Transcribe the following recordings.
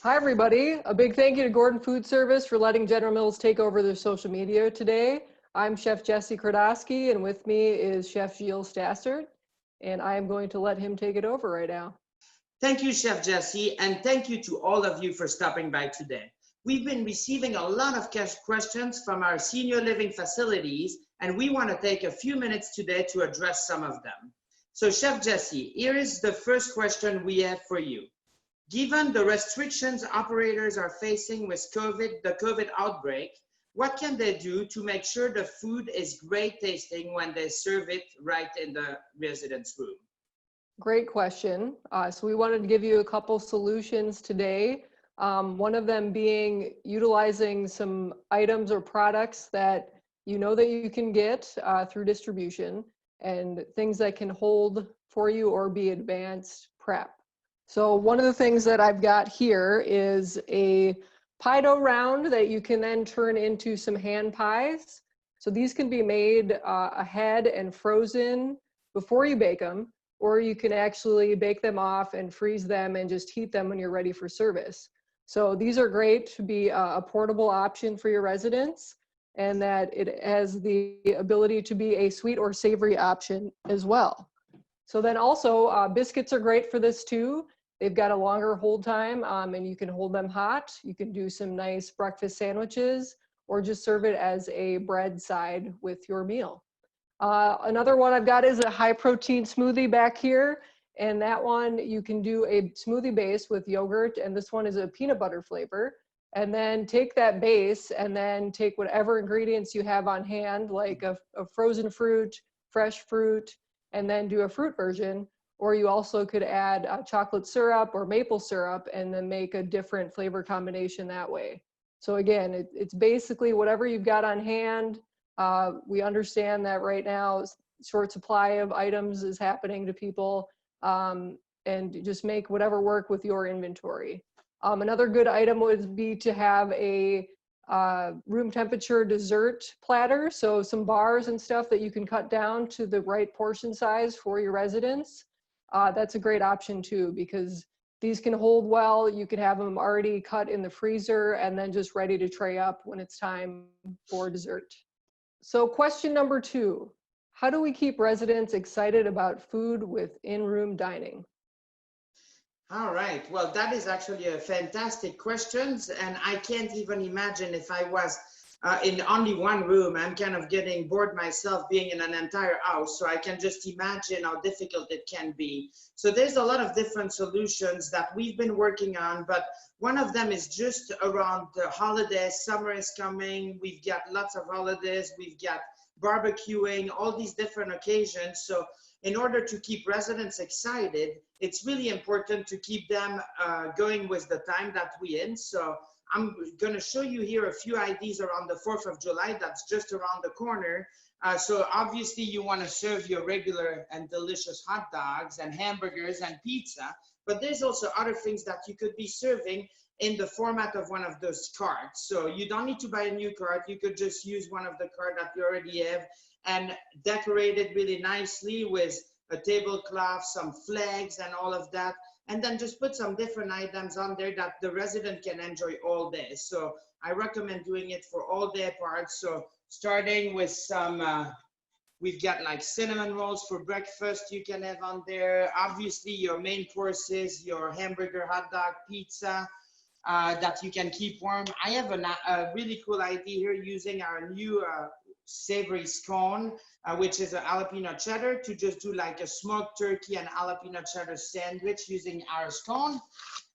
Hi, everybody. A big thank you to Gordon Food Service for letting General Mills take over their social media today. I'm Chef Jesse Krodowski, and with me is Chef Gilles Stassert, and I am going to let him take it over right now. Thank you, Chef Jesse, and thank you to all of you for stopping by today. We've been receiving a lot of questions from our senior living facilities, and we want to take a few minutes today to address some of them. So, Chef Jesse, here is the first question we have for you. Given the restrictions operators are facing with the COVID outbreak, what can they do to make sure the food is great tasting when they serve it right in the residence room? Great question. So we wanted to give you a couple solutions today. One of them being utilizing some items or products that you know that you can get through distribution, and things that can hold for you or be advanced prep. So one of the things that I've got here is a pie dough round that you can then turn into some hand pies. So these can be made ahead and frozen before you bake them, or you can actually bake them off and freeze them and just heat them when you're ready for service. So these are great to be a portable option for your residents, and that it has the ability to be a sweet or savory option as well. So then also biscuits are great for this too. They've got a longer hold time, and you can hold them hot. You can do some nice breakfast sandwiches, or just serve it as a bread side with your meal. Another one I've got is a high protein smoothie back here. And that one, you can do a smoothie base with yogurt, and this one is a peanut butter flavor. And then take that base and then take whatever ingredients you have on hand, like a frozen fruit, fresh fruit, and then do a fruit version. Or you also could add chocolate syrup or maple syrup and then make a different flavor combination that way. So again, it's basically whatever you've got on hand. We understand that right now short supply of items is happening to people, and just make whatever work with your inventory. Another good item would be to have a room temperature dessert platter. So some bars and stuff that you can cut down to the right portion size for your residents. That's a great option too, because these can hold well. You could have them already cut in the freezer and then just ready to tray up when it's time for dessert. So question number 2, how do we keep residents excited about food with in-room dining? All right, well, that is actually a fantastic question, and I can't even imagine if I was in only one room. I'm kind of getting bored myself being in an entire house, so I can just imagine how difficult it can be. So there's a lot of different solutions that we've been working on, but one of them is just around the holidays. Summer is coming, we've got lots of holidays, we've got barbecuing, all these different occasions. So in order to keep residents excited, it's really important to keep them going with the time that we're in. So I'm going to show you here a few ideas around the 4th of July. That's just around the corner. So obviously you want to serve your regular and delicious hot dogs and hamburgers and pizza, but there's also other things that you could be serving in the format of one of those carts. So you don't need to buy a new cart. You could just use one of the carts that you already have and decorate it really nicely with a tablecloth, some flags and all of that. And then just put some different items on there that the resident can enjoy all day. So I recommend doing it for all day parts. So starting with some, we've got like cinnamon rolls for breakfast you can have on there. Obviously your main courses, your hamburger, hot dog, pizza that you can keep warm. I have a really cool idea here using our new savory scone, which is a jalapeno cheddar, to just do like a smoked turkey and jalapeno cheddar sandwich using our scone.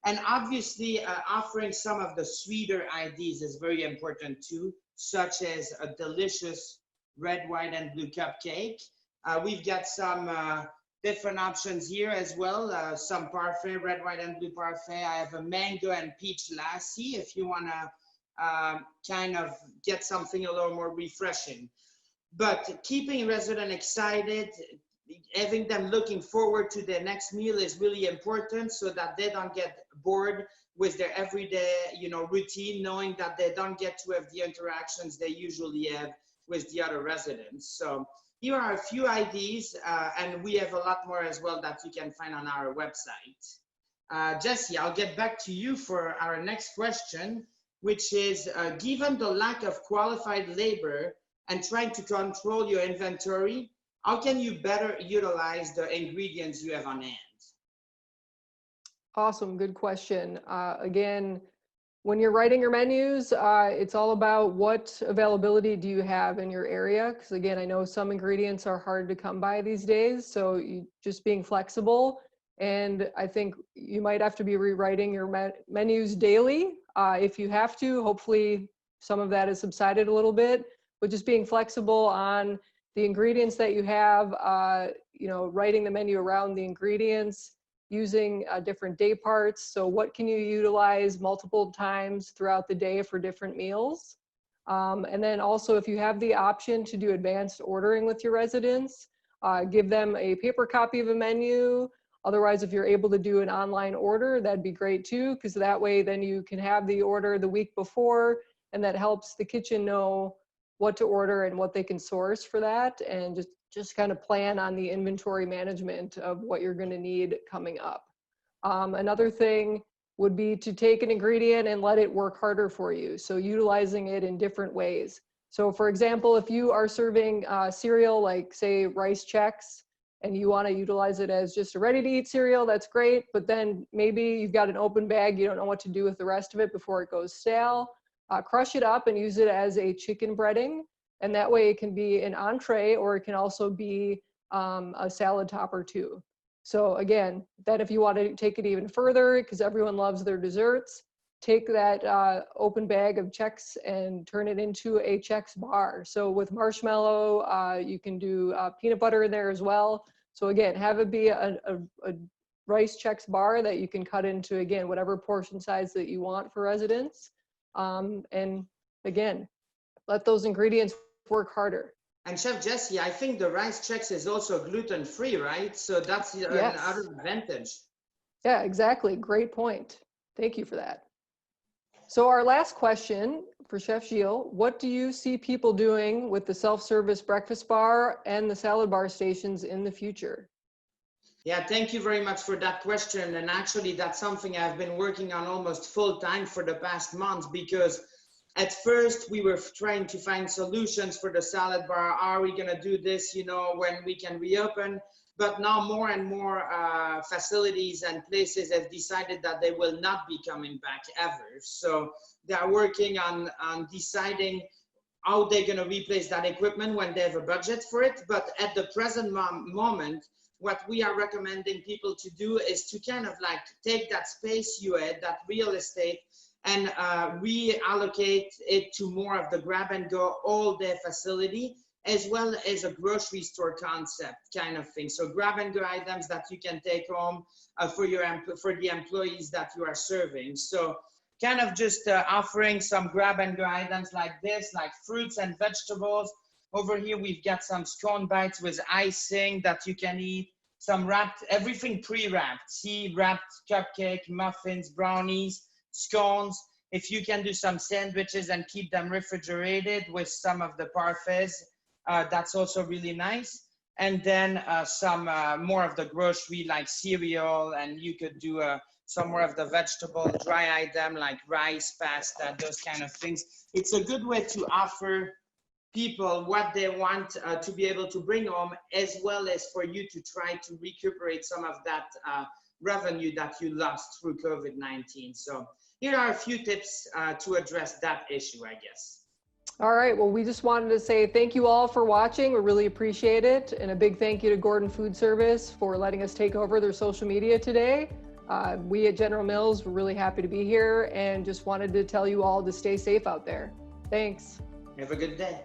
And obviously offering some of the sweeter ideas is very important too, such as a delicious red, white, and blue cupcake. We've got some different options here as well, some parfait, red, white, and blue parfait. I have a mango and peach lassi if you want to kind of get something a little more refreshing. But keeping residents excited, having them looking forward to their next meal is really important, so that they don't get bored with their everyday, routine, knowing that they don't get to have the interactions they usually have with the other residents. So here are a few ideas, and we have a lot more as well that you can find on our website. Jesse, I'll get back to you for our next question, which is, given the lack of qualified labor and trying to control your inventory, how can you better utilize the ingredients you have on hand? Awesome, good question. Again, when you're writing your menus, it's all about what availability do you have in your area? Because again, I know some ingredients are hard to come by these days, so you just being flexible. And I think you might have to be rewriting your menus daily if you have to. Hopefully some of that has subsided a little bit, but just being flexible on the ingredients that you have, writing the menu around the ingredients, using different day parts. So what can you utilize multiple times throughout the day for different meals? And then also if you have the option to do advanced ordering with your residents, give them a paper copy of a menu. Otherwise, if you're able to do an online order, that'd be great too, because that way then you can have the order the week before, and that helps the kitchen know what to order and what they can source for that, and just kind of plan on the inventory management of what you're going to need coming up. Another thing would be to take an ingredient and let it work harder for you. So utilizing it in different ways. So for example, if you are serving cereal, like say rice Chex, and you want to utilize it as just a ready to eat cereal, that's great. But then maybe you've got an open bag, you don't know what to do with the rest of it before it goes stale. Crush it up and use it as a chicken breading. And that way it can be an entree, or it can also be a salad topper too. So again, that if you want to take it even further, because everyone loves their desserts, take that open bag of Chex and turn it into a Chex bar. So with marshmallow, you can do peanut butter in there as well. So again, have it be a rice Chex bar that you can cut into, again, whatever portion size that you want for residents. And again, let those ingredients work harder. And Chef Jesse, I think the rice Chex is also gluten-free, right? So that's Yes. another advantage. Yeah, exactly. Great point. Thank you for that. So our last question for Chef Gilles, what do you see people doing with the self-service breakfast bar and the salad bar stations in the future? Yeah, thank you very much for that question. And actually, that's something I've been working on almost full time for the past month, because at first we were trying to find solutions for the salad bar. Are we going to do this, when we can reopen? But now more and more facilities and places have decided that they will not be coming back ever. So they are working on deciding how they're going to replace that equipment when they have a budget for it. But at the present moment, what we are recommending people to do is to kind of like take that space you had, that real estate, and reallocate it to more of the grab and go all day facility, as well as a grocery store concept kind of thing. So grab and go items that you can take home for the employees that you are serving. So kind of just offering some grab and go items like this, like fruits and vegetables. Over here, we've got some scone bites with icing that you can eat, some wrapped, everything pre-wrapped. See, wrapped cupcake, muffins, brownies, scones. If you can do some sandwiches and keep them refrigerated with some of the parfaits, that's also really nice. And then some more of the grocery like cereal, and you could do some more of the vegetable dry item like rice, pasta, those kind of things. It's a good way to offer people what they want to be able to bring home, as well as for you to try to recuperate some of that revenue that you lost through COVID-19. So here are a few tips to address that issue, I guess. All right, well, we just wanted to say thank you all for watching. We really appreciate it. And a big thank you to Gordon Food Service for letting us take over their social media today. We at General Mills were really happy to be here and just wanted to tell you all to stay safe out there. Thanks. Have a good day.